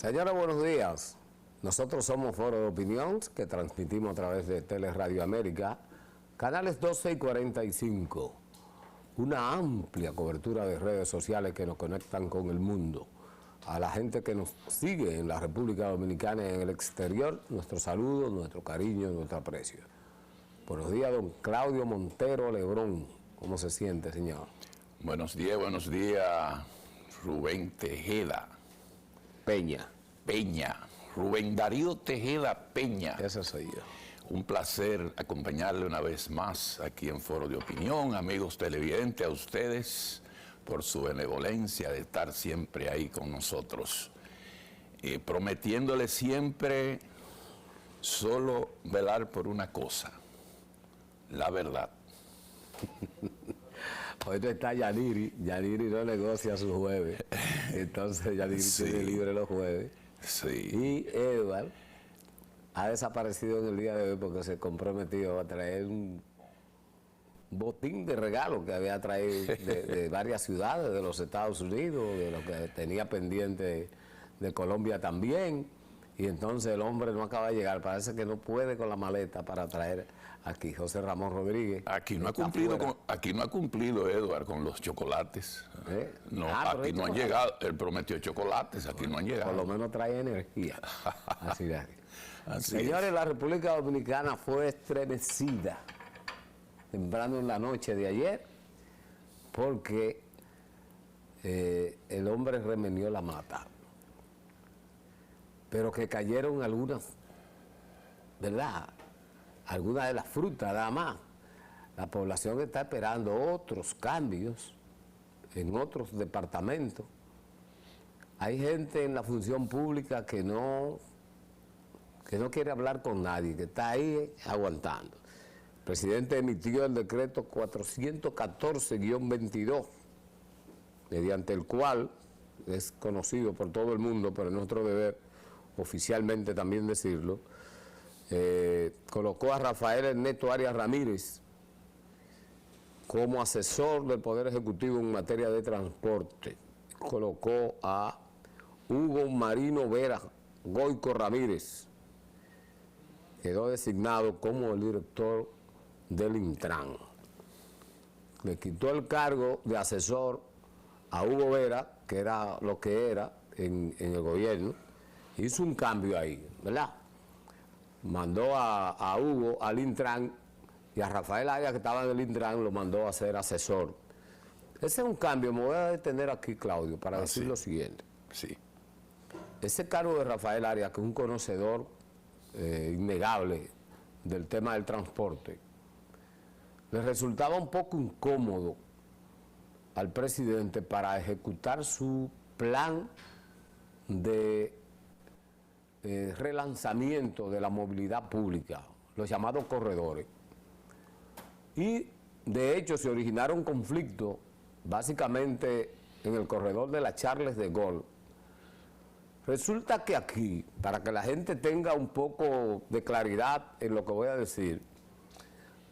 Señores, buenos días. Nosotros somos Foro de Opinión, que transmitimos a través de Teleradio América, canales 12 y 45. Una amplia cobertura de redes sociales que nos conectan con el mundo. A la gente que nos sigue en la República Dominicana y en el exterior, nuestro saludo, nuestro cariño, nuestro aprecio. Buenos días, don Claudio Montero Lebrón. ¿Cómo se siente, señor? Buenos días, Rubén Tejeda. Peña. Rubén Darío Tejeda Peña. Ese soy yo. Un placer acompañarle una vez más aquí en Foro de Opinión, amigos televidentes, a ustedes por su benevolencia de estar siempre ahí con nosotros, prometiéndole siempre solo velar por una cosa, la verdad. Hoy no está Yaniri no negocia sus jueves, entonces Yaniri Sí. tiene libre los jueves. Sí. Y Edward ha desaparecido en el día de hoy porque se comprometió a traer un botín de regalo que había traído de varias ciudades de los Estados Unidos, de lo que tenía pendiente de Colombia también. Y entonces el hombre no acaba de llegar, parece que no puede con la maleta para traer aquí. José Ramón Rodríguez. Aquí no ha cumplido Edward con los chocolates. No, aquí no han llegado. Él prometió chocolates, aquí no han llegado. Por lo menos trae energía. Así es. Así Señores, es. la República Dominicana fue estremecida temprano en la noche de ayer porque el hombre remenió la mata. Pero que cayeron algunas, ¿verdad? Algunas de las frutas, nada más. La población está esperando otros cambios en otros departamentos. Hay gente en la función pública que no quiere hablar con nadie, que está ahí aguantando. El presidente emitió el decreto 414-22, mediante el cual es conocido por todo el mundo, pero es nuestro deber oficialmente también decirlo, colocó a Rafael Ernesto Arias Ramírez como asesor del Poder Ejecutivo en materia de transporte. Colocó a Hugo Marino Vera Goico Ramírez, quedó designado como el director del Intran. Le quitó el cargo de asesor a Hugo Vera, que era lo que era en el gobierno. Hizo un cambio ahí, ¿verdad? Mandó a Hugo al Intran y a Rafael Arias, que estaba en el Intran, lo mandó a ser asesor. Ese es un cambio. Me voy a detener aquí, Claudio, para decir lo siguiente. Sí. Ese cargo de Rafael Arias, que es un conocedor innegable del tema del transporte, le resultaba un poco incómodo al presidente para ejecutar su plan de relanzamiento de la movilidad pública, los llamados corredores. Y de hecho se originaron conflictos básicamente en el corredor de la Charles de Gaulle. Resulta que aquí, para que la gente tenga un poco de claridad en lo que voy a decir,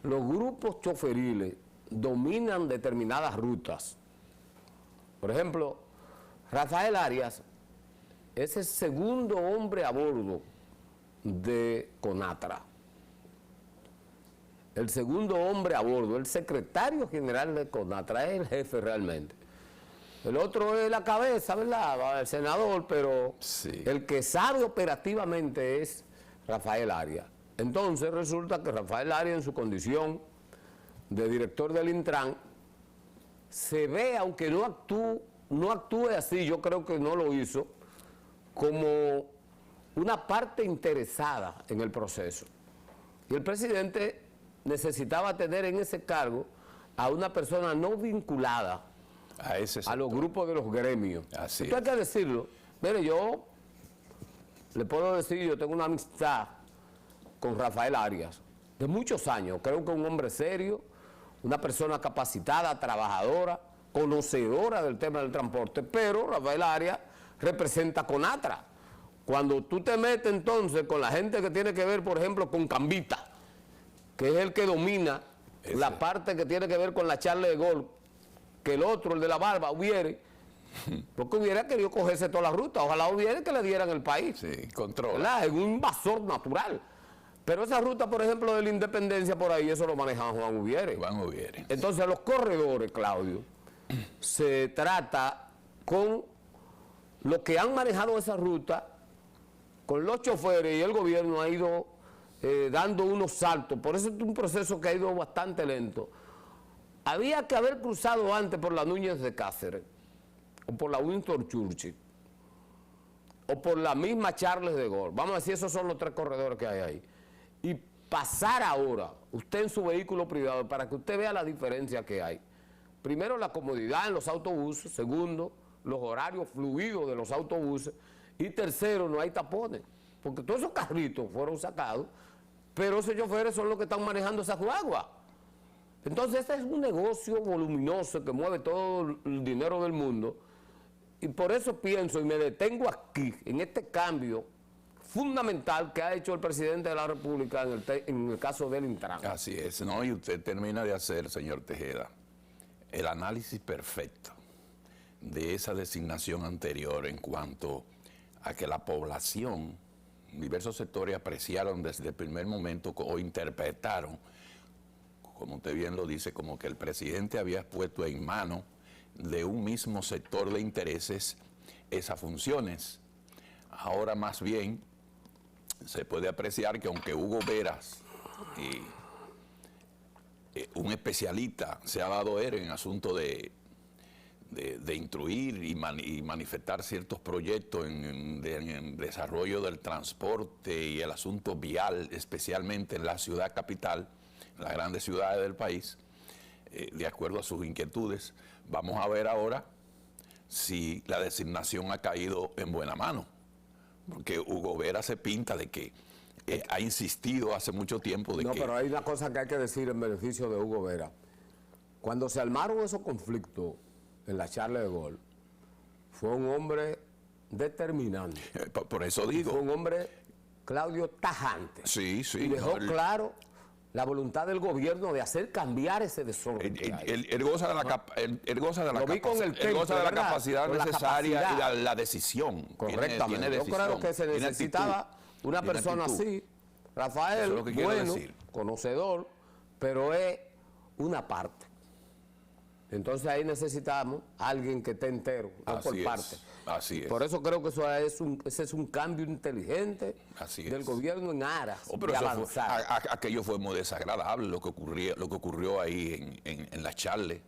los grupos choferiles dominan determinadas rutas. Por ejemplo, Rafael Arias es el segundo hombre a bordo de Conatra. El segundo hombre a bordo, el secretario general de Conatra, es el jefe realmente. El otro es la cabeza, ¿verdad? El senador, pero Sí. el que sabe operativamente es Rafael Arias. Entonces resulta que Rafael Arias, en su condición de director del Intran, se ve, aunque no actúe así, yo creo que no lo hizo, como una parte interesada en el proceso. Y el presidente necesitaba tener en ese cargo a una persona no vinculada a los grupos de los gremios. Así Esto hay que decirlo. Mire, yo le puedo decir, yo tengo una amistad con Rafael Arias de muchos años. Creo que es un hombre serio, una persona capacitada, trabajadora, conocedora del tema del transporte, pero Rafael Arias representa Conatra. Cuando tú te metes entonces con la gente que tiene que ver, por ejemplo, con Cambita, que es el que domina la parte que tiene que ver con la Charles de Gaulle, que el otro, el de la barba, hubiere, Porque hubiera querido cogerse toda la ruta. Ojalá hubiera que le dieran el país. Sí, controla. ¿Verdad? Es un invasor natural. Pero esa ruta, por ejemplo, de la Independencia, por ahí, eso lo manejaba Juan Ubiere. Juan Ubiere. Entonces, los corredores, Claudio, se trata con los que han manejado esa ruta, con los choferes, y el gobierno ha ido dando unos saltos. Por eso es un proceso que ha ido bastante lento. Había que haber cruzado antes por la Núñez de Cáceres, o por la Winston Churchill, o por la misma Charles de Gaulle. Vamos a decir, esos son los 3 corredores que hay ahí. Y pasar ahora, usted en su vehículo privado, para que usted vea la diferencia que hay. Primero, la comodidad en los autobuses. Segundo, los horarios fluidos de los autobuses. Y tercero, no hay tapones. Porque todos esos carritos fueron sacados, pero esos choferes son los que están manejando esas guaguas. Entonces, este es un negocio voluminoso que mueve todo el dinero del mundo. Y por eso pienso y me detengo aquí, en este cambio fundamental que ha hecho el presidente de la República en el caso del Intran. Así es, ¿no? Y usted termina de hacer, señor Tejeda, el análisis perfecto de esa designación anterior en cuanto a que la población, diversos sectores apreciaron desde el primer momento o interpretaron, como usted bien lo dice, como que el presidente había puesto en manos de un mismo sector de intereses esas funciones. Ahora más bien se puede apreciar que aunque Hugo Veras, un especialista, se ha dado en asunto de instruir y manifestar ciertos proyectos en desarrollo del transporte y el asunto vial, especialmente en la ciudad capital, en las grandes ciudades del país, de acuerdo a sus inquietudes. Vamos a ver ahora si la designación ha caído en buena mano, porque Hugo Vera se pinta de que ha insistido hace mucho tiempo de que... No, pero hay una cosa que hay que decir en beneficio de Hugo Vera. Cuando se armaron esos conflictos en la Charles de Gaulle, fue un hombre determinante. Por eso digo... Fue un hombre, Claudio, tajante. Sí, sí. Y dejó claro la voluntad del gobierno de hacer cambiar ese desorden. Él goza de la capacidad necesaria y la decisión. Correctamente. Yo creo que se necesitaba una persona así. Rafael, bueno, conocedor, pero es una parte. Entonces ahí necesitamos a alguien que esté entero, no por parte. Así es. Por eso creo que ese es un cambio inteligente del gobierno en aras de avanzar. Aquello fue muy desagradable lo que ocurrió ahí en la Charle,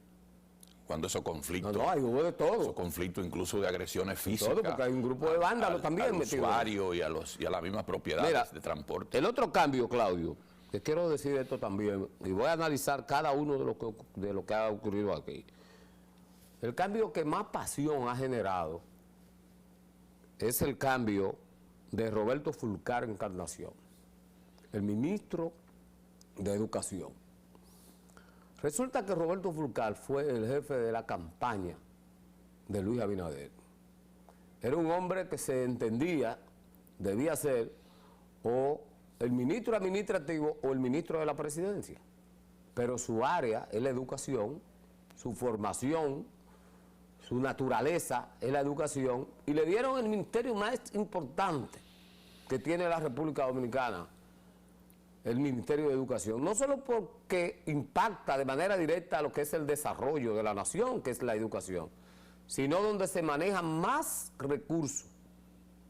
cuando esos conflictos. No, ahí hubo de todo. Esos conflictos incluso de agresiones físicas. Todo, porque hay un grupo de vándalos también metidos. Al usuario y a las mismas propiedades de transporte. El otro cambio, Claudio, que quiero decir esto también, y voy a analizar cada uno de lo que ha ocurrido aquí. El cambio que más pasión ha generado es el cambio de Roberto Fulcar Encarnación, el ministro de Educación. Resulta que Roberto Fulcar fue el jefe de la campaña de Luis Abinader. Era un hombre que se entendía, debía ser, o el ministro administrativo o el ministro de la presidencia. Pero su área es la educación, su formación, su naturaleza es la educación, y le dieron el ministerio más importante que tiene la República Dominicana, el Ministerio de Educación, no solo porque impacta de manera directa lo que es el desarrollo de la nación, que es la educación, sino donde se manejan más recursos.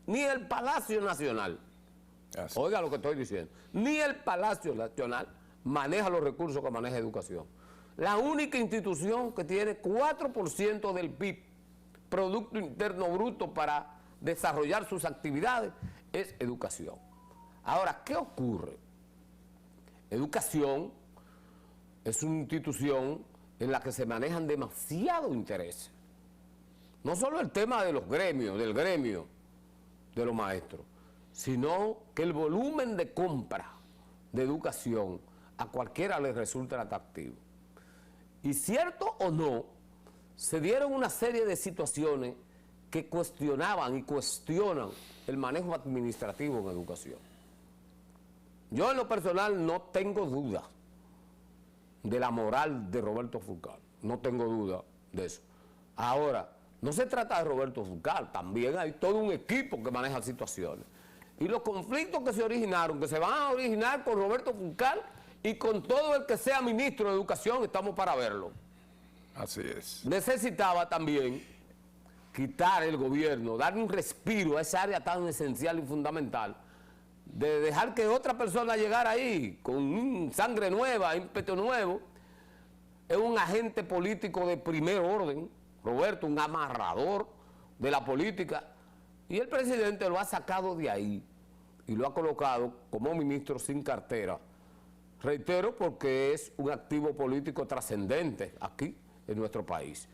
Ni el Palacio Nacional, oiga lo que estoy diciendo, ni el Palacio Nacional maneja los recursos que maneja educación. La única institución que tiene 4% del PIB, Producto Interno Bruto, para desarrollar sus actividades es educación. Ahora, ¿qué ocurre? Educación es una institución en la que se manejan demasiados intereses. No solo el tema de los gremios, del gremio de los maestros, sino que el volumen de compra de educación a cualquiera le resulta atractivo. Y cierto o no, se dieron una serie de situaciones que cuestionaban y cuestionan el manejo administrativo en educación. Yo en lo personal no tengo duda de la moral de Roberto Fulcar, no tengo duda de eso. Ahora, No se trata de Roberto Fulcar, también hay todo un equipo que maneja situaciones. Y los conflictos que se originaron, que se van a originar con Roberto Fulcar y con todo el que sea ministro de Educación, estamos para verlo. Así es. Necesitaba también quitar el gobierno, darle un respiro a esa área tan esencial y fundamental, de dejar que otra persona llegara ahí con sangre nueva, ímpetu nuevo. Es un agente político de primer orden, Roberto, un amarrador de la política, y el presidente lo ha sacado de ahí y lo ha colocado como ministro sin cartera. Reitero, porque es un activo político trascendente aquí en nuestro país.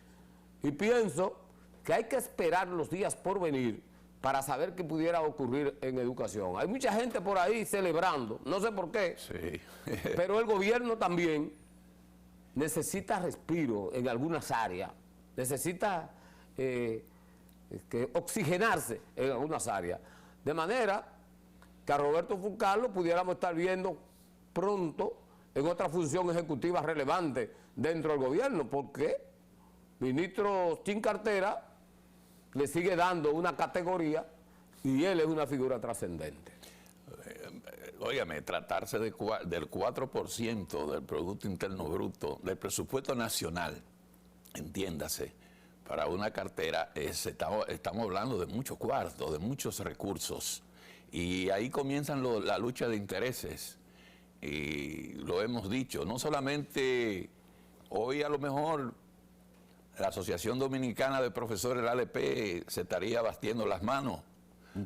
Y pienso que hay que esperar los días por venir para saber qué pudiera ocurrir en educación. Hay mucha gente por ahí celebrando, no sé por qué, Sí. pero el gobierno también necesita respiro en algunas áreas, necesita oxigenarse en algunas áreas, de manera que a Roberto Fulcar lo pudiéramos estar viendo pronto en otra función ejecutiva relevante dentro del gobierno, porque ministro sin cartera le sigue dando una categoría y él es una figura trascendente. Óigame, tratarse del 4% del Producto Interno Bruto, del presupuesto nacional, entiéndase, para una cartera, estamos hablando de muchos cuartos, de muchos recursos, y ahí comienzan la lucha de intereses, y lo hemos dicho, no solamente hoy a lo mejor la Asociación Dominicana de Profesores, la ADP, se estaría bastiendo las manos,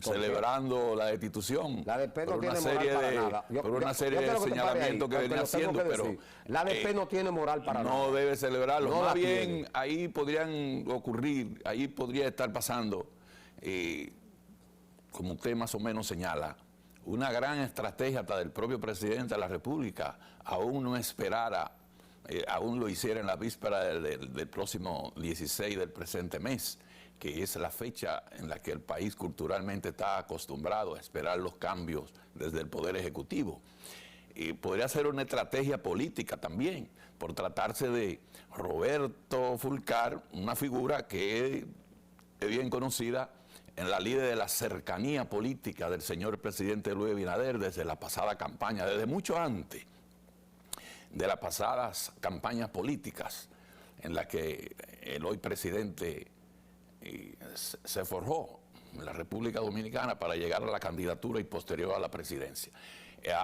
celebrando la destitución. La ADP no por tiene una moral serie para de, nada. por una serie de señalamientos que venía haciendo, pero la ADP no tiene moral para nada. no debe celebrarlo. No Más la bien, tiene. ahí podrían ocurrir, ahí podría estar pasando, como usted más o menos señala, una gran estrategia hasta del propio presidente de la República, aún no esperara, aún lo hiciera en la víspera del próximo 16 del presente mes, que es la fecha en la que el país culturalmente está acostumbrado a esperar los cambios desde el Poder Ejecutivo. Podría ser una estrategia política también, por tratarse de Roberto Fulcar, una figura que es bien conocida en la línea de la cercanía política del señor presidente Luis Abinader desde la pasada campaña, desde mucho antes de las pasadas campañas políticas en las que el hoy presidente se forjó en la República Dominicana para llegar a la candidatura y posterior a la presidencia.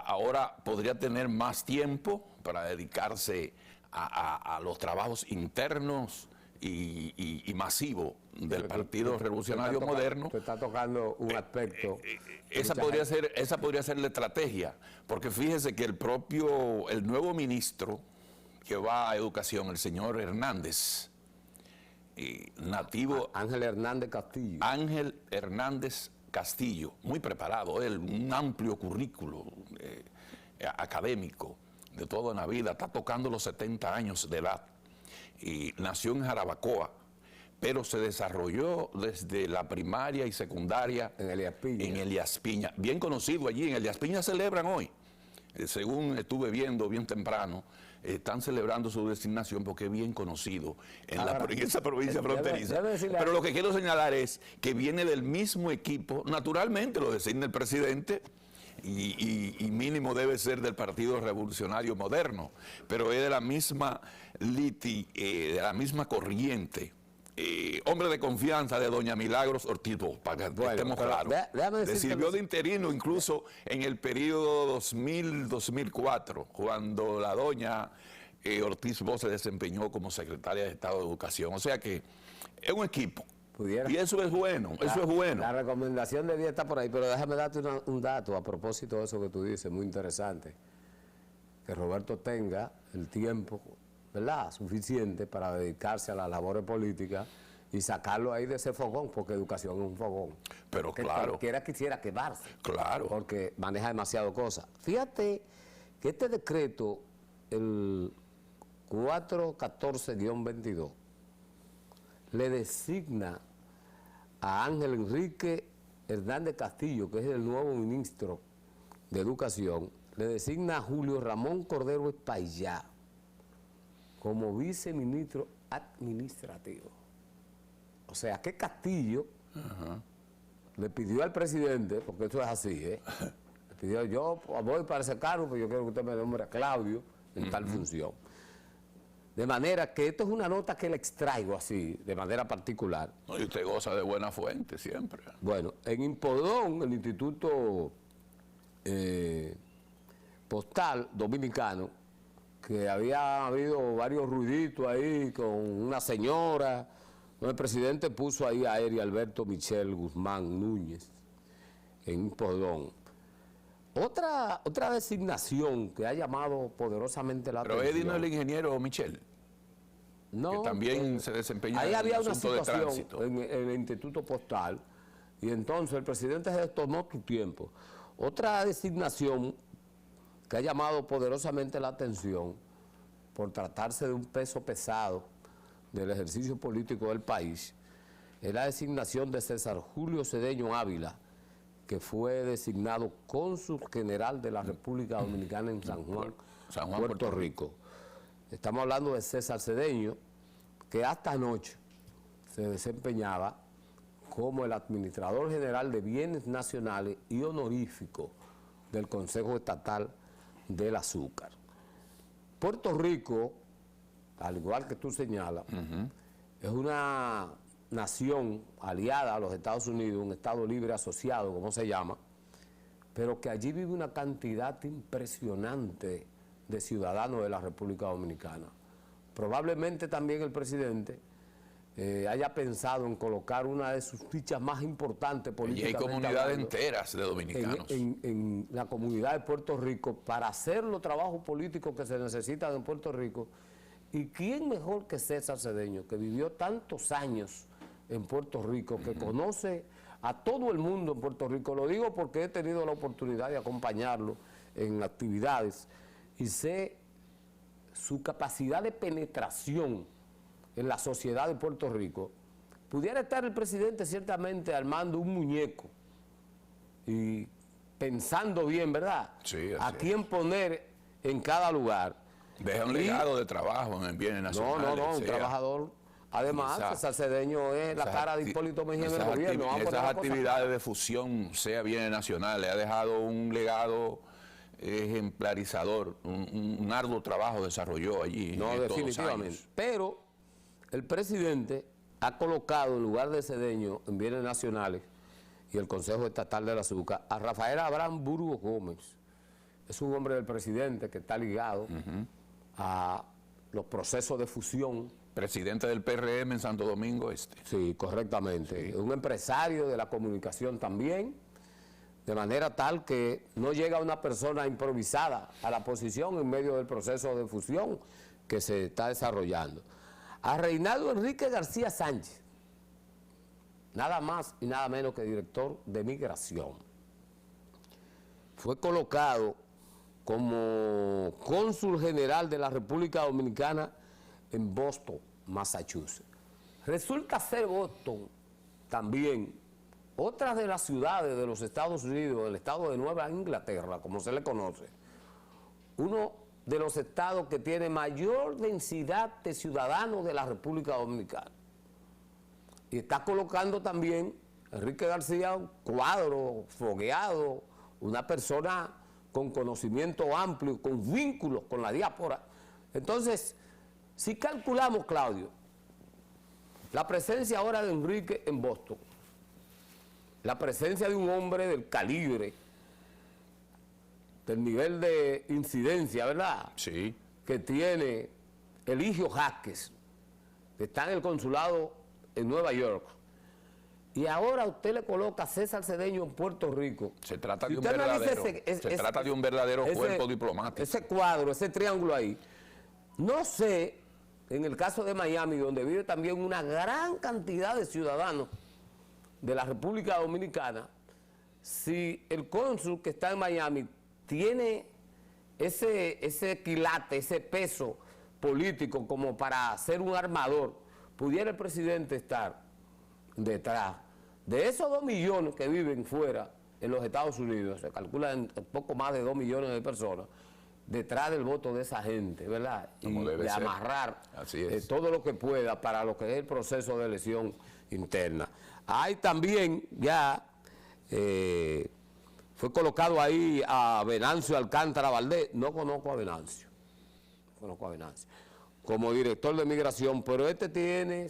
Ahora podría tener más tiempo para dedicarse a los trabajos internos y masivos del Partido Revolucionario Moderno. Usted está tocando un aspecto. Esa podría ser la estrategia, porque fíjese que el nuevo ministro que va a Educación, el señor Hernández, nativo... Ángel Hernández Castillo. Ángel Hernández Castillo, muy preparado, él, un amplio currículo académico de toda una vida, está tocando los 70 años de edad, y nació en Jarabacoa, pero se desarrolló desde la primaria y secundaria En Elías Piña. En Elías Piña, bien conocido allí. En Elías Piña celebran hoy, según estuve viendo bien temprano, están celebrando su designación porque es bien conocido en esa provincia fronteriza. Pero lo que quiero señalar es que viene del mismo equipo, naturalmente lo designa el presidente, y mínimo debe ser del Partido Revolucionario Moderno, pero es de la misma de la misma corriente. Hombre de confianza de doña Milagros Ortiz Bosch, para que estemos claros. Le sirvió de interino incluso en el periodo 2000-2004, cuando la doña Ortiz Bosch se desempeñó como secretaria de Estado de Educación. O sea que es un equipo. Y eso es bueno, eso es bueno. La recomendación de día está por ahí, pero déjame darte un dato a propósito de eso que tú dices, muy interesante. Que Roberto tenga el tiempo, ¿verdad?, suficiente para dedicarse a las labores políticas y sacarlo ahí de ese fogón, porque educación es un fogón. Pero que claro. Cualquiera quisiera quedarse. Claro. Porque maneja demasiado cosas. Fíjate que este decreto, el 414-22, le designa a Ángel Enrique Hernández Castillo, que es el nuevo ministro de Educación, le designa a Julio Ramón Cordero Espaillá como viceministro administrativo. O sea, que Castillo le pidió al presidente, porque esto es así, le pidió, yo voy para ese cargo, pero yo quiero que usted me nombre a Claudio en tal función. De manera que esto es una nota que le extraigo así, de manera particular. No, y usted goza de buena fuente siempre. Bueno, en Impodón, el Instituto Postal Dominicano, que había habido varios ruiditos ahí con una señora, el presidente puso ahí a Eri Alberto Michel Guzmán Núñez, en Impodón. Otra designación que ha llamado poderosamente la atención. Pero Eddie no es el ingeniero Michel. No, que también se desempeña ahí en había el una asunto de situación tránsito. en el Instituto Postal y entonces el presidente se tomó su tiempo. Otra designación que ha llamado poderosamente la atención por tratarse de un peso pesado del ejercicio político del país es la designación de César Julio Cedeño Ávila, que fue designado cónsul general de la República Dominicana en San Juan, Puerto Rico. Estamos hablando de César Cedeño, que hasta anoche se desempeñaba como el administrador general de bienes nacionales y honorífico del Consejo Estatal del Azúcar. Puerto Rico, al igual que tú señalas, es una nación aliada a los Estados Unidos, un Estado libre asociado, como se llama, pero que allí vive una cantidad impresionante de ciudadanos de la República Dominicana. Probablemente también el presidente haya pensado en colocar una de sus fichas más importantes políticamente. Y hay comunidades enteras de dominicanos. En la comunidad de Puerto Rico para hacer los trabajos políticos que se necesitan en Puerto Rico. ¿Y quién mejor que César Cedeño, que vivió tantos años en Puerto Rico, que conoce a todo el mundo en Puerto Rico? Lo digo porque he tenido la oportunidad de acompañarlo en actividades y sé su capacidad de penetración en la sociedad de Puerto Rico. Pudiera estar el presidente ciertamente armando un muñeco y pensando bien, ¿verdad? Sí, a quién poner en cada lugar. Deja un legado de trabajo en bienes nacionales. No, un trabajador. Además, César Cedeño es la cara de Hipólito Mejía en el gobierno. Esas actividades de fusión, sea bienes nacionales, ha dejado un legado ejemplarizador, un arduo trabajo desarrolló allí. No, definitivamente. Pero el presidente ha colocado en lugar de Cedeño en bienes nacionales y el Consejo Estatal del Azúcar a Rafael Abraham Burgos Gómez. Es un hombre del presidente que está ligado a los procesos de fusión. Presidente del PRM en Santo Domingo Este. Sí, correctamente. Sí. Un empresario de la comunicación también, de manera tal que no llega una persona improvisada a la posición en medio del proceso de fusión que se está desarrollando. A Reinaldo Enrique García Sánchez, nada más y nada menos que director de Migración. Fue colocado como cónsul general de la República Dominicana en Boston, Massachusetts. Resulta ser Boston también otra de las ciudades de los Estados Unidos, el estado de Nueva Inglaterra, como se le conoce, uno de los estados que tiene mayor densidad de ciudadanos de la República Dominicana. Y está colocando también Enrique García un cuadro fogueado, una persona con conocimiento amplio, con vínculos con la diáspora. Entonces, si calculamos, Claudio, la presencia ahora de Enrique en Boston, la presencia de un hombre del calibre, del nivel de incidencia, ¿verdad? Sí. Que tiene Eligio Jaques, que está en el consulado en Nueva York, y ahora usted le coloca a César Cedeño en Puerto Rico. Se trata de un verdadero, cuerpo diplomático. Ese cuadro, ese triángulo ahí. No sé, en el caso de Miami, donde vive también una gran cantidad de ciudadanos de la República Dominicana, si el cónsul que está en Miami tiene ese quilate, ese peso político como para ser un armador, pudiera el presidente estar detrás de esos 2 millones que viven fuera en los Estados Unidos, se calcula en poco más de 2 millones de personas, detrás del voto de esa gente, ¿verdad? Y de amarrar todo lo que pueda para lo que es el proceso de elección interna. Hay también ya, fue colocado ahí a Venancio Alcántara Valdés. No conozco a Venancio, como director de migración, pero este tiene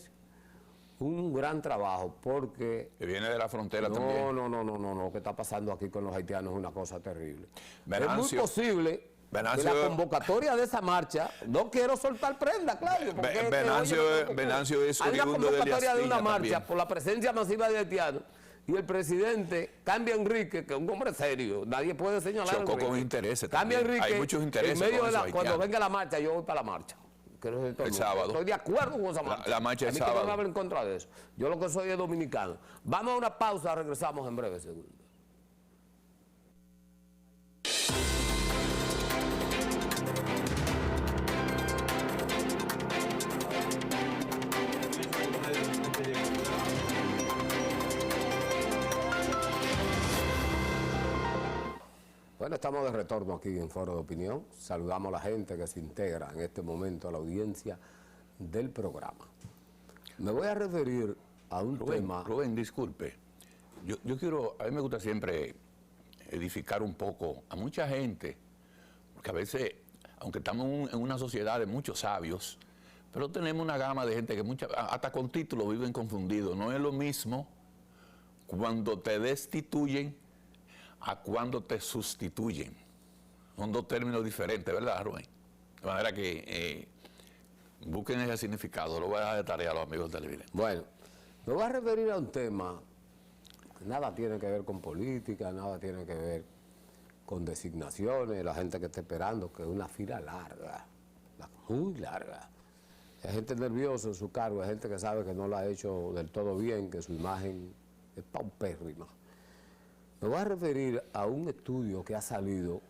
un gran trabajo porque... Que viene de la frontera también. No, lo que está pasando aquí con los haitianos es una cosa terrible. Venancio, es muy posible que la convocatoria de esa marcha, no quiero soltar prenda, Claudio, porque Venancio es hay una oriundo convocatoria de una también. marcha por la presencia masiva de haitianos y el presidente Cambia Enrique, que es un hombre serio, nadie puede señalar. Chocó con intereses. Cambia Enrique, hay muchos intereses en medio de cuando venga la marcha, yo voy para la marcha. El sábado. Estoy de acuerdo con esa marcha. La marcha el sábado. Que no me hablen en contra de eso. Yo lo que soy es dominicano. Vamos a una pausa, regresamos en breve segundos. Bueno, estamos de retorno aquí en Foro de Opinión. Saludamos a la gente que se integra en este momento a la audiencia del programa. Me voy a referir a un tema... Rubén, disculpe. Yo quiero, a mí me gusta siempre edificar un poco a mucha gente, porque a veces, aunque estamos en una sociedad de muchos sabios, pero tenemos una gama de gente que hasta con títulos viven confundidos. No es lo mismo cuando te destituyen a cuando te sustituyen. Son dos términos diferentes, ¿verdad, Rubén? De manera que busquen ese significado. Lo voy a dar de tarea a los amigos televidentes. Bueno, me voy a referir a un tema que nada tiene que ver con política, nada tiene que ver con designaciones, la gente que está esperando, que es una fila larga, muy larga. Hay gente nerviosa en su cargo, hay gente que sabe que no lo ha hecho del todo bien, que su imagen es paupérrima. Me voy a referir a un estudio que ha salido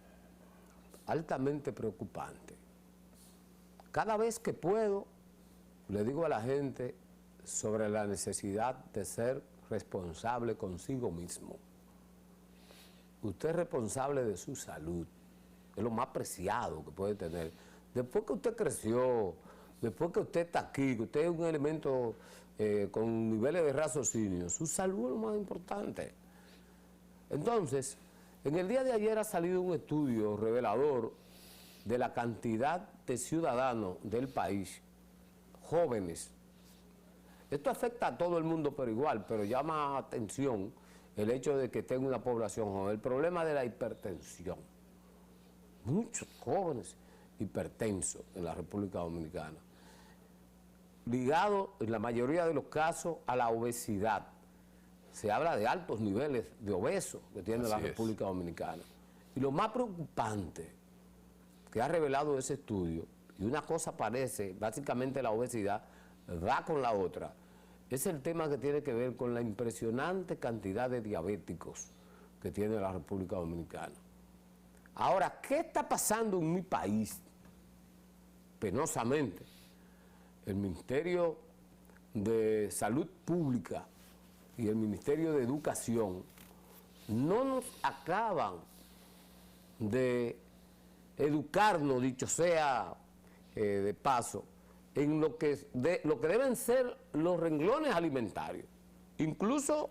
altamente preocupante. Cada vez que puedo, le digo a la gente sobre la necesidad de ser responsable consigo mismo. Usted es responsable de su salud, es lo más preciado que puede tener. Después que usted creció, después que usted está aquí, que usted es un elemento con niveles de raciocinio, su salud es lo más importante. Entonces, en el día de ayer ha salido un estudio revelador de la cantidad de ciudadanos del país, jóvenes. Esto afecta a todo el mundo por igual, pero llama atención el hecho de que tenga una población joven. El problema de la hipertensión. Muchos jóvenes hipertensos en la República Dominicana. Ligado en la mayoría de los casos a la obesidad. Se habla de altos niveles de obesos que tiene la República Dominicana. Y lo más preocupante que ha revelado ese estudio, y una cosa parece, básicamente la obesidad va con la otra, es el tema que tiene que ver con la impresionante cantidad de diabéticos que tiene la República Dominicana. Ahora, ¿qué está pasando en mi país? Penosamente, el Ministerio de Salud Pública y el Ministerio de Educación no nos acaban de educarnos, dicho sea de paso, en lo que deben ser los renglones alimentarios, incluso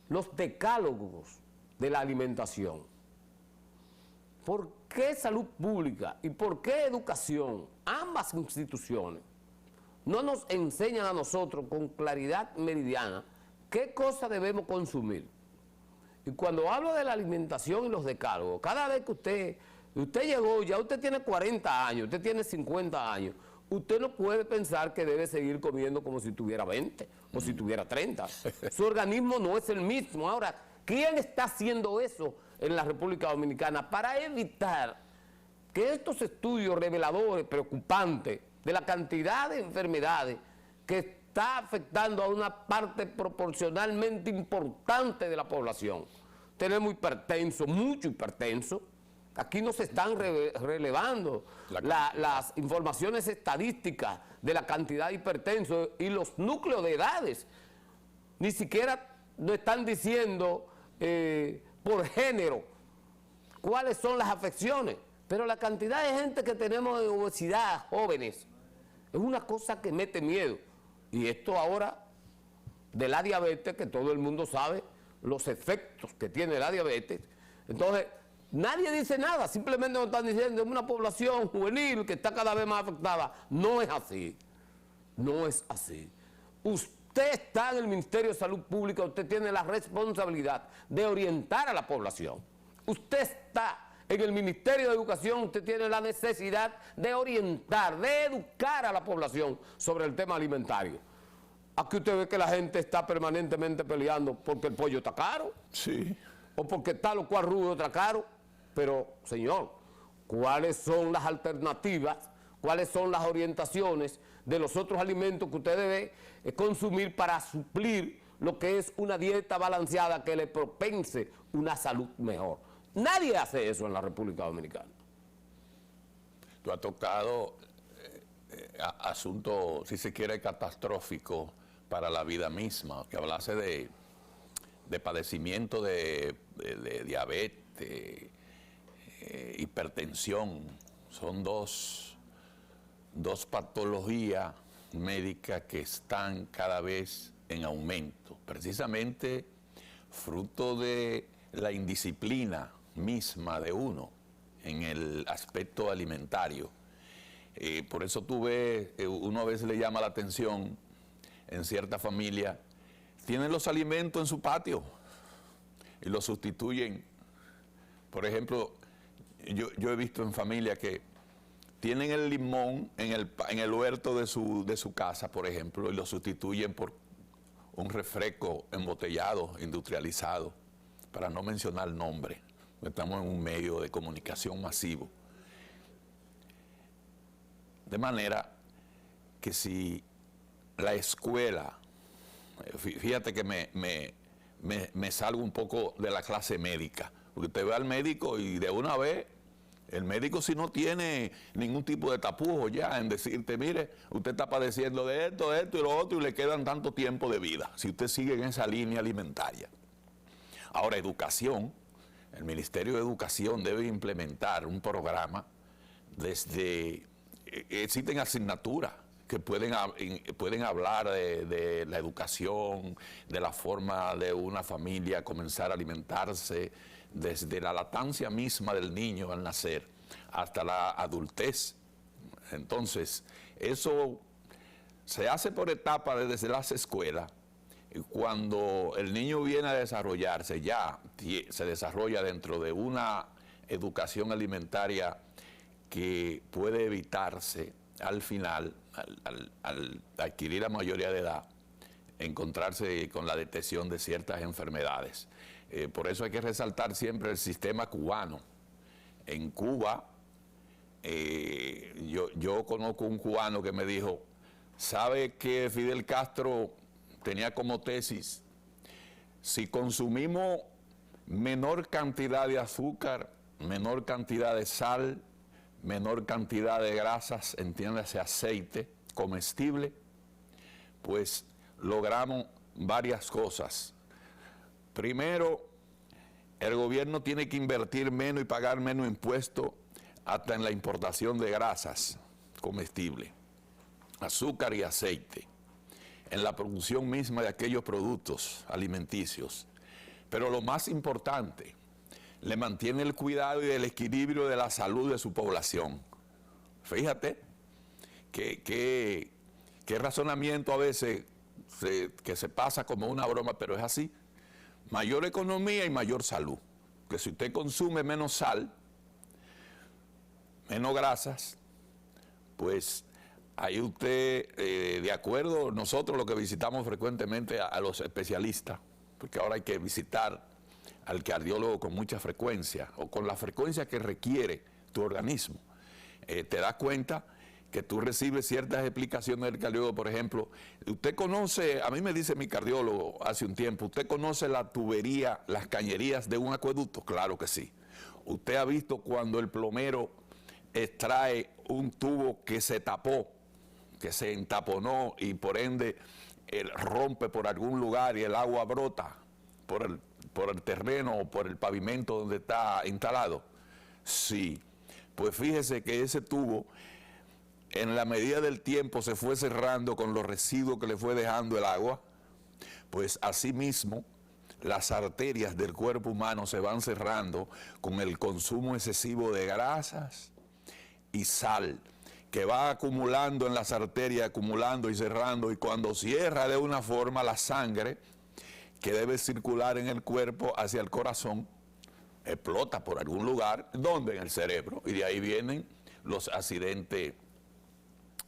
los decálogos de la alimentación. ¿Por qué salud pública y por qué educación, ambas instituciones, no nos enseñan a nosotros con claridad meridiana qué cosa debemos consumir? Y cuando hablo de la alimentación y los decálogos, cada vez que usted llegó, ya usted tiene 40 años, usted tiene 50 años, usted no puede pensar que debe seguir comiendo como si tuviera 20 o si tuviera 30. Su organismo no es el mismo. Ahora, ¿quién está haciendo eso en la República Dominicana para evitar que estos estudios reveladores, preocupantes, de la cantidad de enfermedades que está afectando a una parte proporcionalmente importante de la población? Tenemos hipertensos, mucho hipertenso. Aquí no se están relevando las informaciones estadísticas de la cantidad de hipertensos y los núcleos de edades. Ni siquiera nos están diciendo por género cuáles son las afecciones. Pero la cantidad de gente que tenemos de obesidad, jóvenes, es una cosa que mete miedo. Y esto ahora de la diabetes, que todo el mundo sabe los efectos que tiene la diabetes. Entonces, nadie dice nada, simplemente nos están diciendo una población juvenil que está cada vez más afectada. No es así, no es así. Usted está en el Ministerio de Salud Pública, usted tiene la responsabilidad de orientar a la población. Usted está en el Ministerio de Educación, usted tiene la necesidad de orientar, de educar a la población sobre el tema alimentario. Aquí usted ve que la gente está permanentemente peleando porque el pollo está caro. Sí. O porque tal o cual rubro está caro. Pero, señor, ¿cuáles son las alternativas? ¿Cuáles son las orientaciones de los otros alimentos que usted debe consumir para suplir lo que es una dieta balanceada que le propense una salud mejor? Nadie hace eso en la República Dominicana. Tú has tocado asunto, si se quiere, catastrófico para la vida misma, que hablase de padecimiento de diabetes, hipertensión. Son dos patologías médicas que están cada vez en aumento, precisamente fruto de la indisciplina misma de uno en el aspecto alimentario. Por eso uno a veces le llama la atención en cierta familia, tienen los alimentos en su patio y los sustituyen. Por ejemplo, yo he visto en familia que tienen el limón en el huerto de su casa, por ejemplo, y lo sustituyen por un refresco embotellado, industrializado, para no mencionar el nombre. Estamos en un medio de comunicación masivo. De manera que si la escuela, fíjate que me salgo un poco de la clase médica, porque usted ve al médico y de una vez, el médico si no tiene ningún tipo de tapujo ya en decirte, mire, usted está padeciendo de esto y lo otro y le quedan tanto tiempo de vida, si usted sigue en esa línea alimentaria. Ahora, educación, el Ministerio de Educación debe implementar un programa existen asignaturas que pueden hablar de la educación, de la forma de una familia comenzar a alimentarse, desde la lactancia misma del niño al nacer hasta la adultez. Entonces, eso se hace por etapas desde las escuelas. Cuando el niño viene a desarrollarse, ya se desarrolla dentro de una educación alimentaria que puede evitarse al final, al adquirir la mayoría de edad, encontrarse con la detección de ciertas enfermedades. Por eso hay que resaltar siempre el sistema cubano. En Cuba, yo conozco un cubano que me dijo, ¿sabe que Fidel Castro tenía como tesis? Si consumimos menor cantidad de azúcar, menor cantidad de sal, menor cantidad de grasas, entiéndase aceite comestible, pues logramos varias cosas. Primero, el gobierno tiene que invertir menos y pagar menos impuestos hasta en la importación de grasas comestibles, azúcar y aceite, en la producción misma de aquellos productos alimenticios. Pero lo más importante, le mantiene el cuidado y el equilibrio de la salud de su población. Fíjate qué razonamiento a veces que se pasa como una broma, pero es así. Mayor economía y mayor salud. Que si usted consume menos sal, menos grasas, pues ahí usted, de acuerdo, nosotros lo que visitamos frecuentemente a los especialistas, porque ahora hay que visitar al cardiólogo con mucha frecuencia, o con la frecuencia que requiere tu organismo. Te das cuenta que tú recibes ciertas explicaciones del cardiólogo. Por ejemplo, usted conoce, a mí me dice mi cardiólogo hace un tiempo, ¿usted conoce la tubería, las cañerías de un acueducto? Claro que sí. ¿Usted ha visto cuando el plomero extrae un tubo que se tapó, que se entaponó y por ende rompe por algún lugar y el agua brota por el terreno o por el pavimento donde está instalado? Sí. Pues fíjese que ese tubo, en la medida del tiempo, se fue cerrando con los residuos que le fue dejando el agua, pues asimismo las arterias del cuerpo humano se van cerrando con el consumo excesivo de grasas y sal, que va acumulando en las arterias, acumulando y cerrando, y cuando cierra de una forma la sangre que debe circular en el cuerpo hacia el corazón, explota por algún lugar, donde en el cerebro, y de ahí vienen los accidentes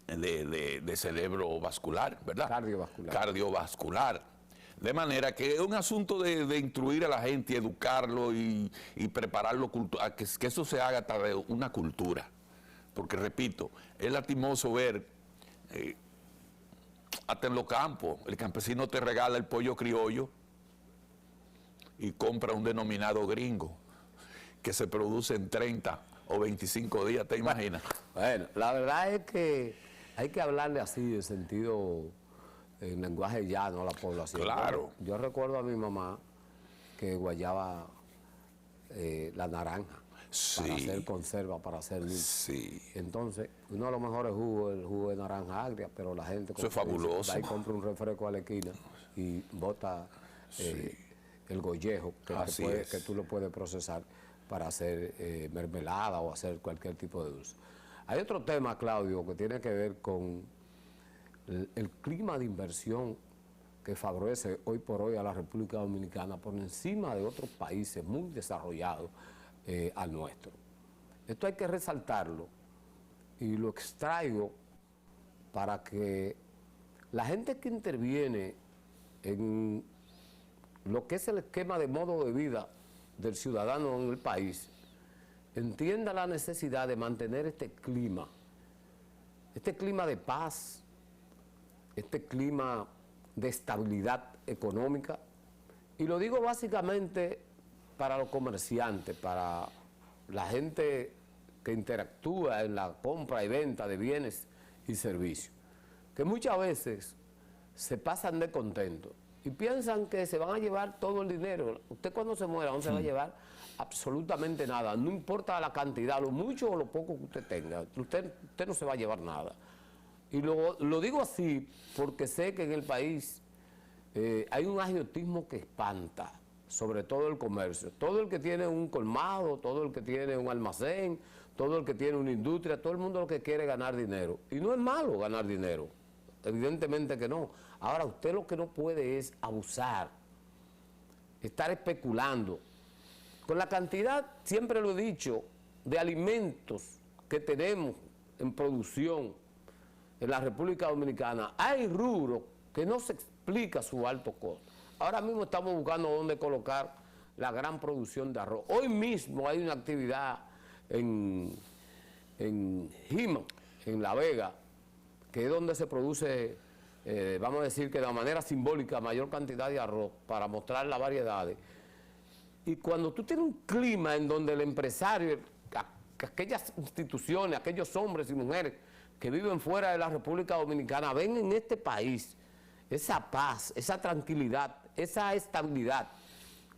de cerebro vascular, ¿verdad? Cardiovascular. Cardiovascular. De manera que es un asunto de instruir a la gente, educarlo y prepararlo, a que eso se haga a través de una cultura. Porque, repito, es lastimoso ver, hasta en los campos, el campesino te regala el pollo criollo y compra un denominado gringo que se produce en 30 o 25 días, ¿te imaginas? Bueno, la verdad es que hay que hablarle así, en sentido, en lenguaje llano a la población. Claro. Yo recuerdo a mi mamá que guayaba la naranja para hacer conserva, para hacer dulce. Sí. Entonces, uno de los mejores jugos es el jugo de naranja agria, pero la gente... Eso es fabuloso. Va y compra un refresco a la esquina y bota el gollejo, que tú lo puedes procesar para hacer mermelada o hacer cualquier tipo de dulce. Hay otro tema, Claudio, que tiene que ver con el clima de inversión que favorece hoy por hoy a la República Dominicana por encima de otros países muy desarrollados al nuestro. Esto hay que resaltarlo y lo extraigo para que la gente que interviene en lo que es el esquema de modo de vida del ciudadano en el país entienda la necesidad de mantener este clima de paz, este clima de estabilidad económica, y lo digo básicamente para los comerciantes, para la gente que interactúa en la compra y venta de bienes y servicios, que muchas veces se pasan de contentos y piensan que se van a llevar todo el dinero. Usted cuando se muera no se va a llevar absolutamente nada, no importa la cantidad, lo mucho o lo poco que usted tenga, usted no se va a llevar nada. Y lo digo así porque sé que en el país hay un agiotismo que espanta, sobre todo el comercio. Todo el que tiene un colmado, todo el que tiene un almacén, todo el que tiene una industria, todo el mundo lo que quiere es ganar dinero. Y no es malo ganar dinero, evidentemente que no. Ahora, usted lo que no puede es abusar, estar especulando. Con la cantidad, siempre lo he dicho, de alimentos que tenemos en producción en la República Dominicana, hay rubros que no se explica su alto costo. Ahora mismo estamos buscando dónde colocar la gran producción de arroz. Hoy mismo hay una actividad en Jima, en La Vega, que es donde se produce, vamos a decir que de manera simbólica, mayor cantidad de arroz para mostrar las variedades. Y cuando tú tienes un clima en donde el empresario, aquellas instituciones, aquellos hombres y mujeres que viven fuera de la República Dominicana, ven en este país esa paz, esa tranquilidad, esa estabilidad,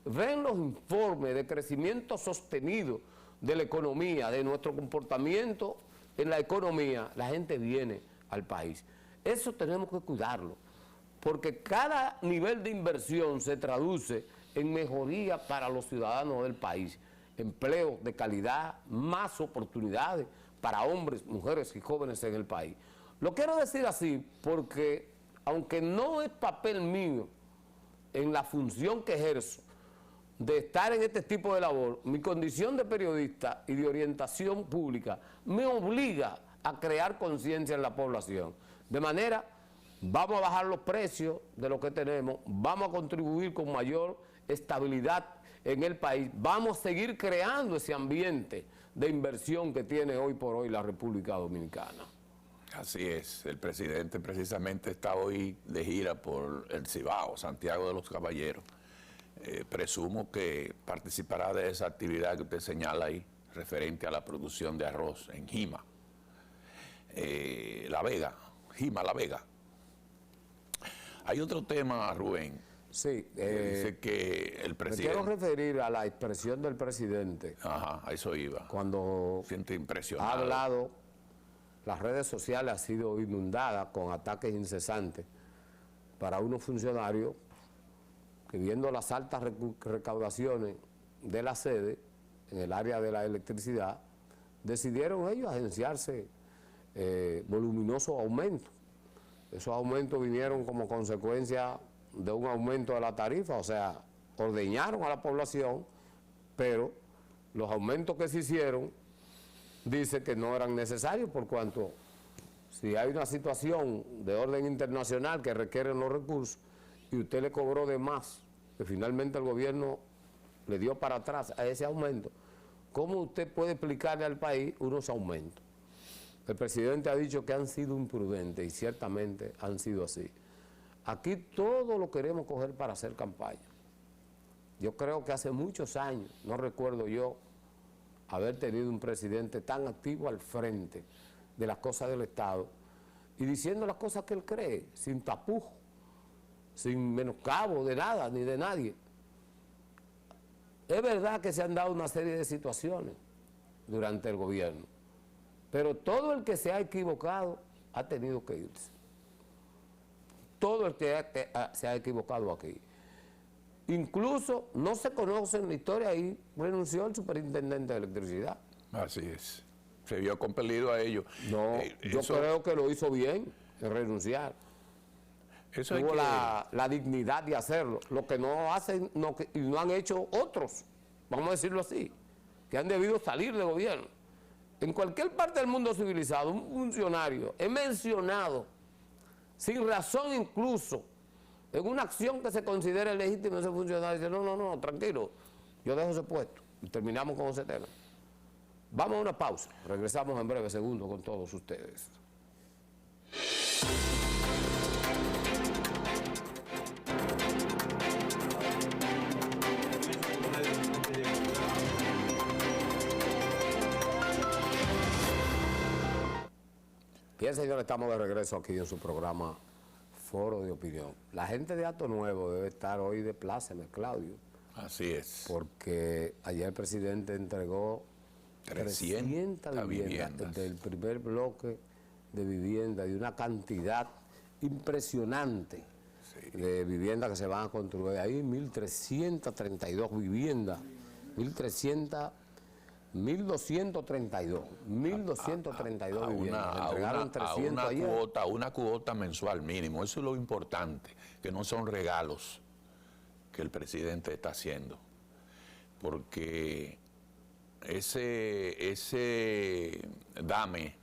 ven los informes de crecimiento sostenido de la economía, de nuestro comportamiento en la economía, la gente viene al país. Eso tenemos que cuidarlo, porque cada nivel de inversión se traduce en mejoría para los ciudadanos del país, empleo de calidad, más oportunidades para hombres, mujeres y jóvenes en el país. Lo quiero decir así porque, aunque no es papel mío en la función que ejerzo de estar en este tipo de labor, mi condición de periodista y de orientación pública me obliga a crear conciencia en la población. De manera, vamos a bajar los precios de lo que tenemos, vamos a contribuir con mayor estabilidad en el país, vamos a seguir creando ese ambiente de inversión que tiene hoy por hoy la República Dominicana. Así es, el presidente precisamente está hoy de gira por el Cibao, Santiago de los Caballeros. Presumo que participará de esa actividad que usted señala ahí, referente a la producción de arroz en Jima. La Vega, Jima, La Vega. Hay otro tema, Rubén. Sí, dice que el presidente... Me quiero referir a la expresión del presidente. Ajá, a eso iba. Cuando siente impresionado. Ha hablado, las redes sociales han sido inundadas con ataques incesantes para unos funcionarios que viendo las altas recaudaciones de la sede en el área de la electricidad, decidieron ellos agenciarse voluminosos aumentos. Esos aumentos vinieron como consecuencia de un aumento de la tarifa, o sea, ordeñaron a la población, pero los aumentos que se hicieron dice que no eran necesarios por cuanto si hay una situación de orden internacional que requiere los recursos y usted le cobró de más, que finalmente el gobierno le dio para atrás a ese aumento, ¿cómo usted puede explicarle al país unos aumentos? El presidente ha dicho que han sido imprudentes y ciertamente han sido así. Aquí todo lo queremos coger para hacer campaña. Yo creo que hace muchos años, no recuerdo yo, haber tenido un presidente tan activo al frente de las cosas del Estado y diciendo las cosas que él cree, sin tapujos, sin menoscabo de nada ni de nadie. Es verdad que se han dado una serie de situaciones durante el gobierno, pero todo el que se ha equivocado ha tenido que irse. Todo el que se ha equivocado aquí. Incluso no se conoce en la historia, ahí renunció el superintendente de electricidad. Así es. Se vio compelido a ello. No, yo creo que lo hizo bien, en renunciar. Eso Tuvo la dignidad de hacerlo. Lo que no hacen y no han hecho otros, vamos a decirlo así, que han debido salir del gobierno. En cualquier parte del mundo civilizado, un funcionario es mencionado, sin razón incluso, en una acción que se considere legítima, ese funcionario dice, no, tranquilo, yo dejo ese puesto y terminamos con ese tema. Vamos a una pausa, regresamos en breve segundo con todos ustedes. Bien, señores, estamos de regreso aquí en su programa Foro de Opinión. La gente de Hato Nuevo debe estar hoy de pláceme, Claudio. Así es. Porque ayer el presidente entregó 300 viviendas del primer bloque de vivienda, de una cantidad impresionante de viviendas que se van a construir. Ahí 1.332 viviendas, 1.232 viviendas. Entregaron 300 ayer. Una cuota mensual mínimo. Eso es lo importante, que no son regalos que el presidente está haciendo. Porque ese dame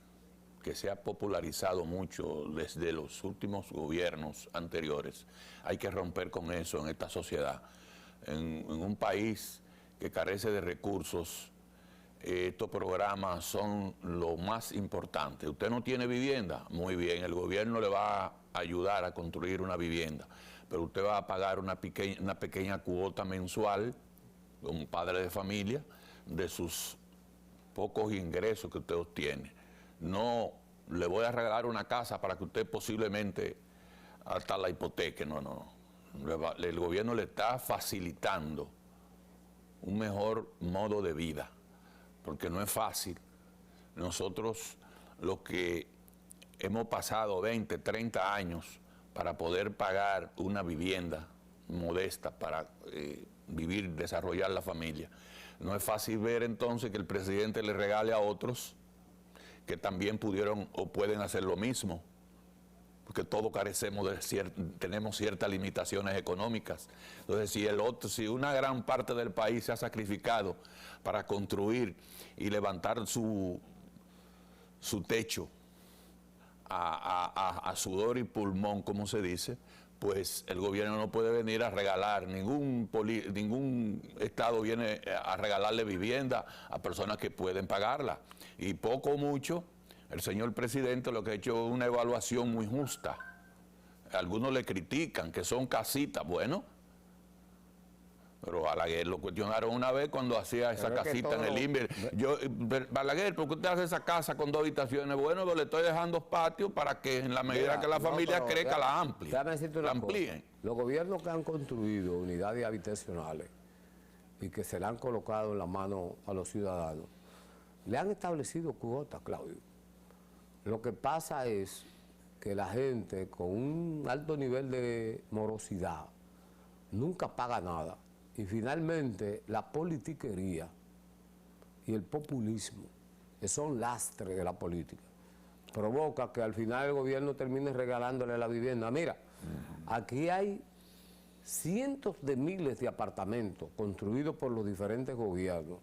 que se ha popularizado mucho desde los últimos gobiernos anteriores, hay que romper con eso en esta sociedad. En un país que carece de recursos, estos programas son lo más importante. Usted no tiene vivienda, muy bien, el gobierno le va a ayudar a construir una vivienda, pero usted va a pagar una pequeña cuota mensual, un padre de familia, de sus pocos ingresos que usted obtiene. No le voy a regalar una casa para que usted posiblemente hasta la hipoteque, no. El gobierno le está facilitando un mejor modo de vida, porque no es fácil. Nosotros, los que hemos pasado 20, 30 años para poder pagar una vivienda modesta para vivir, desarrollar la familia, no es fácil ver entonces que el presidente le regale a otros que también pudieron o pueden hacer lo mismo, porque todos carecemos tenemos ciertas limitaciones económicas. Entonces, si una gran parte del país se ha sacrificado para construir y levantar su techo a sudor y pulmón, como se dice, pues el gobierno no puede venir a regalar, ningún Estado viene a regalarle vivienda a personas que pueden pagarla. Y poco o mucho, el señor presidente lo que ha hecho es una evaluación muy justa. Algunos le critican que son casitas, bueno, pero Balaguer lo cuestionaron una vez cuando hacía esa casita en el INVE. Balaguer, ¿por qué usted hace esa casa con 2 habitaciones? Bueno, pero le estoy dejando patio para que en la medida que la familia crezca la amplíen. Los gobiernos que han construido unidades habitacionales y que se le han colocado en la mano a los ciudadanos, le han establecido cuotas, Claudio. Lo que pasa es que la gente con un alto nivel de morosidad nunca paga nada. Y finalmente la politiquería y el populismo, que son lastres de la política, provoca que al final el gobierno termine regalándole la vivienda. Mira, aquí hay cientos de miles de apartamentos construidos por los diferentes gobiernos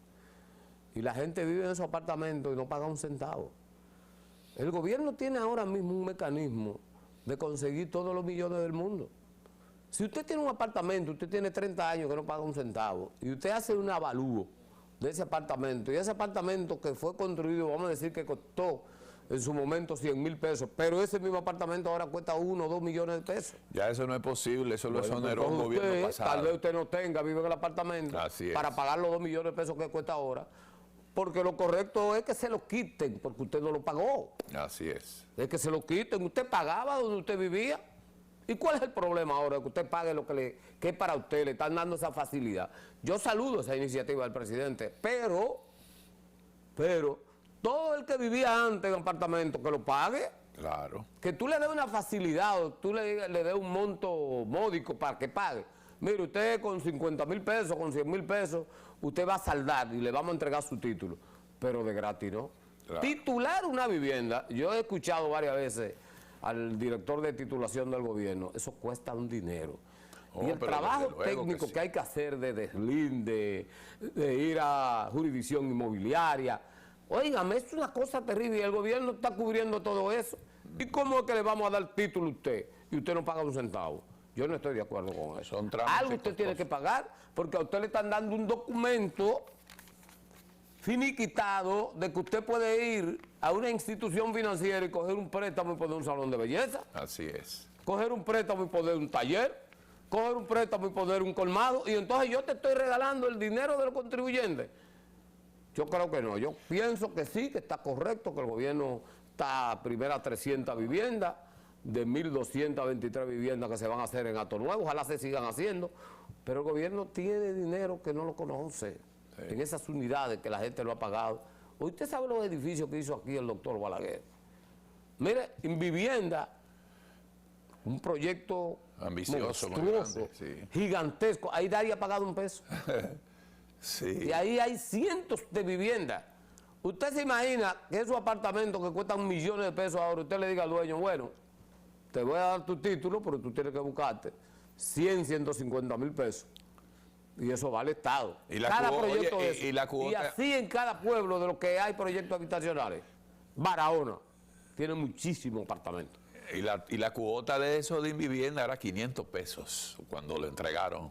y la gente vive en esos apartamentos y no paga un centavo. El gobierno tiene ahora mismo un mecanismo de conseguir todos los millones del mundo. Si usted tiene un apartamento, usted tiene 30 años que no paga un centavo y usted hace un avalúo de ese apartamento y ese apartamento que fue construido, vamos a decir que costó en su momento 100,000 pesos, pero ese mismo apartamento ahora cuesta 1 o 2 millones de pesos. Ya eso no es posible, eso lo exoneró un Entonces gobierno pasado. Tal vez usted no tenga, vive en el apartamento Así es. para pagar los 2 millones de pesos que cuesta ahora, porque lo correcto es que se lo quiten, porque usted no lo pagó. Así es. Es que se lo quiten, usted pagaba donde usted vivía. ¿Y cuál es el problema ahora de que usted pague lo que es para usted? Le están dando esa facilidad. Yo saludo esa iniciativa del presidente, pero todo el que vivía antes en apartamento, que lo pague. Claro. Que tú le des una facilidad o tú le des un monto módico para que pague. Mire, usted con 50,000 pesos, con 100,000 pesos, usted va a saldar y le vamos a entregar su título. Pero de gratis, ¿no? Claro. Titular una vivienda, yo he escuchado varias veces al director de titulación del gobierno, eso cuesta un dinero. Oh, y el pero trabajo desde luego técnico sí. que hay que hacer de deslinde, de ir a jurisdicción inmobiliaria, óigame, es una cosa terrible y el gobierno está cubriendo todo eso. ¿Y cómo es que le vamos a dar título a usted y usted no paga un centavo? Yo no estoy de acuerdo con eso. Son trámites Algo usted tiene costosos. que pagar porque a usted le están dando un documento finiquitado de que usted puede ir a una institución financiera y coger un préstamo y poner un salón de belleza, Así es. coger un préstamo y poner un taller, coger un préstamo y poner un colmado, y entonces yo te estoy regalando el dinero de los contribuyentes. Yo creo que no, yo pienso que sí, que está correcto, que el gobierno está primero a 300 viviendas, de 1.223 viviendas que se van a hacer en Ato Nuevo, ojalá se sigan haciendo, pero el gobierno tiene dinero que no lo conoce, en esas unidades que la gente lo ha pagado. Usted sabe los edificios que hizo aquí el doctor Balaguer. Mire, en vivienda, un proyecto Ambicioso, muy monstruoso, grande, sí. gigantesco, ahí nadie ha pagado un peso. Sí. Y ahí hay cientos de viviendas. Usted se imagina que esos apartamentos que cuestan millones de pesos ahora, usted le diga al dueño, bueno, te voy a dar tu título, pero tú tienes que buscarte 100, 150,000 pesos. Y eso va al Estado. Y la cada cuota, proyecto oye, de eso. y la cuota- Y así en cada pueblo de los que hay proyectos habitacionales. Barahona tiene muchísimos apartamentos. Y la cuota de eso de Invivienda era 500 pesos cuando lo entregaron.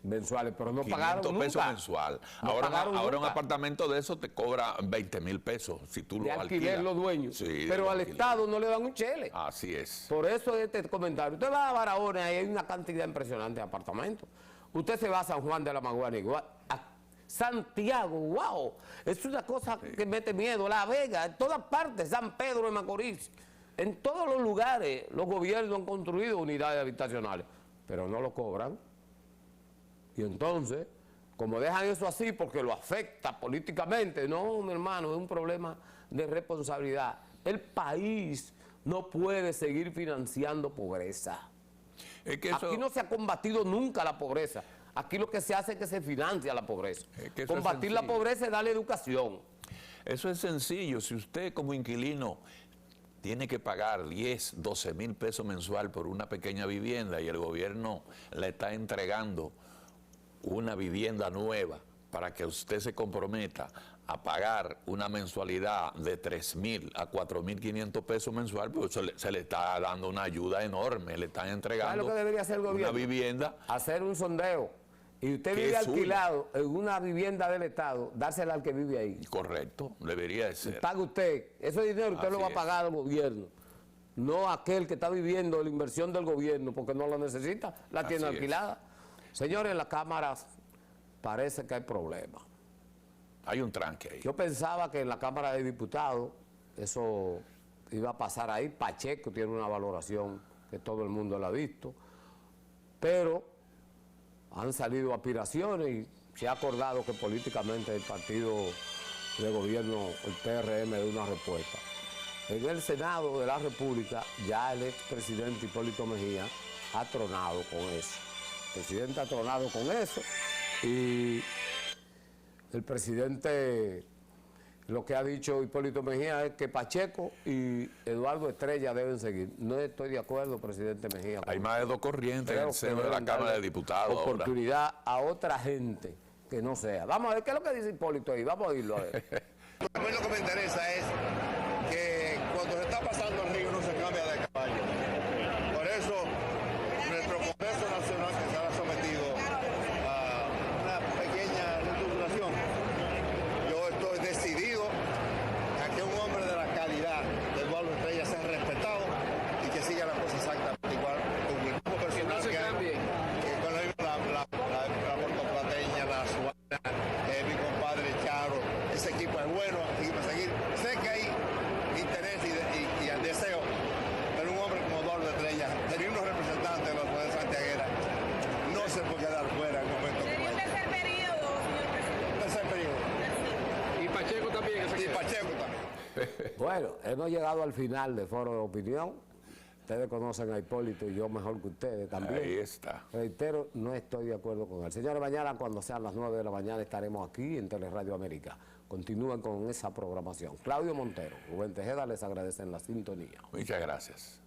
Mensuales, pero no 500 pagaron nunca. pesos mensual. No ahora pagaron un nunca. apartamento de eso te cobra 20,000 pesos si tú De lo alquiler alquilas. los dueños. Sí, pero de al alquiler. Estado no le dan un chele. Así es. Por eso este comentario. Usted va a Barahona y hay una cantidad impresionante de apartamentos. Usted se va a San Juan de la Maguana, igual, a Santiago, wow. Es una cosa que mete miedo. La Vega, en todas partes, San Pedro de Macorís. En todos los lugares los gobiernos han construido unidades habitacionales, pero no lo cobran. Y entonces, como dejan eso así porque lo afecta políticamente, no, mi hermano, es un problema de responsabilidad. El país no puede seguir financiando pobreza. Es que eso, Aquí no se ha combatido nunca la pobreza. Aquí lo que se hace es que se financia la pobreza. Es que eso es Combatir la sencillo. pobreza es darle educación. eso es sencillo. Si usted como inquilino tiene que pagar 10, 12,000 pesos mensual por una pequeña vivienda y el gobierno le está entregando una vivienda nueva para que usted se comprometa a pagar una mensualidad de 3,000 a 4,500 pesos mensual, pues se le está dando una ayuda enorme, le están entregando lo que debería hacer el gobierno? una vivienda. Hacer un sondeo. Y usted Que vive es suya. alquilado en una vivienda del Estado, dársela al que vive ahí. Correcto, debería de ser. Paga usted. Ese dinero usted Así lo va a es. pagar al gobierno. No aquel que está viviendo la inversión del gobierno porque no la necesita, la tiene Así es. alquilada. Señores, en las cámaras parece que hay problemas. Hay un tranque ahí. Yo pensaba que en la Cámara de Diputados eso iba a pasar ahí. Pacheco tiene una valoración que todo el mundo la ha visto, pero han salido aspiraciones y se ha acordado que políticamente el partido de gobierno, el PRM, dé una respuesta. En el Senado de la República ya el expresidente Hipólito Mejía ha tronado con eso. presidente ha tronado con eso y el presidente lo que ha dicho Hipólito Mejía es que Pacheco y Eduardo Estrella deben seguir. No estoy de acuerdo, presidente Mejía. Hay más de dos corrientes en Creo el seno que de la deben Cámara de darle Diputados ahora. oportunidad a otra gente que no sea. Vamos a ver qué es lo que dice Hipólito ahí. Vamos a oírlo a ver. A mí lo que me interesa es que cuando se está pasando el río no se cambia de caballo. Por eso nuestro Congreso Nacional, que se ha sometido a una pequeña reestructuración, yo estoy decidido a que un hombre de la calidad de Eduardo Estrella sea respetado y que siga la cosa exactamente igual, con el mismo personal que hay, con la puertoplateña, la Suana, mi compadre Charo. Ese equipo es bueno, aquí va a seguir. Sé que hay interés y el deseo, pero un hombre como Eduardo Estrella, tener unos representantes de la ciudad de Santiaguera, no se puede quedar fuera en un momento como Sería un este. tercer periodo, señor presidente. Tercer periodo. Y Pacheco también. Y Pacheco también. Bueno, hemos llegado al final de Foro de Opinión. Ustedes conocen a Hipólito y yo mejor que ustedes también. Ahí está. Reitero, no estoy de acuerdo con él. Señores, mañana cuando sean las 9 de la mañana estaremos aquí en Teleradio América. Continúen con esa programación. Claudio Montero, Rubén Tejeda les agradecen la sintonía. Muchas gracias.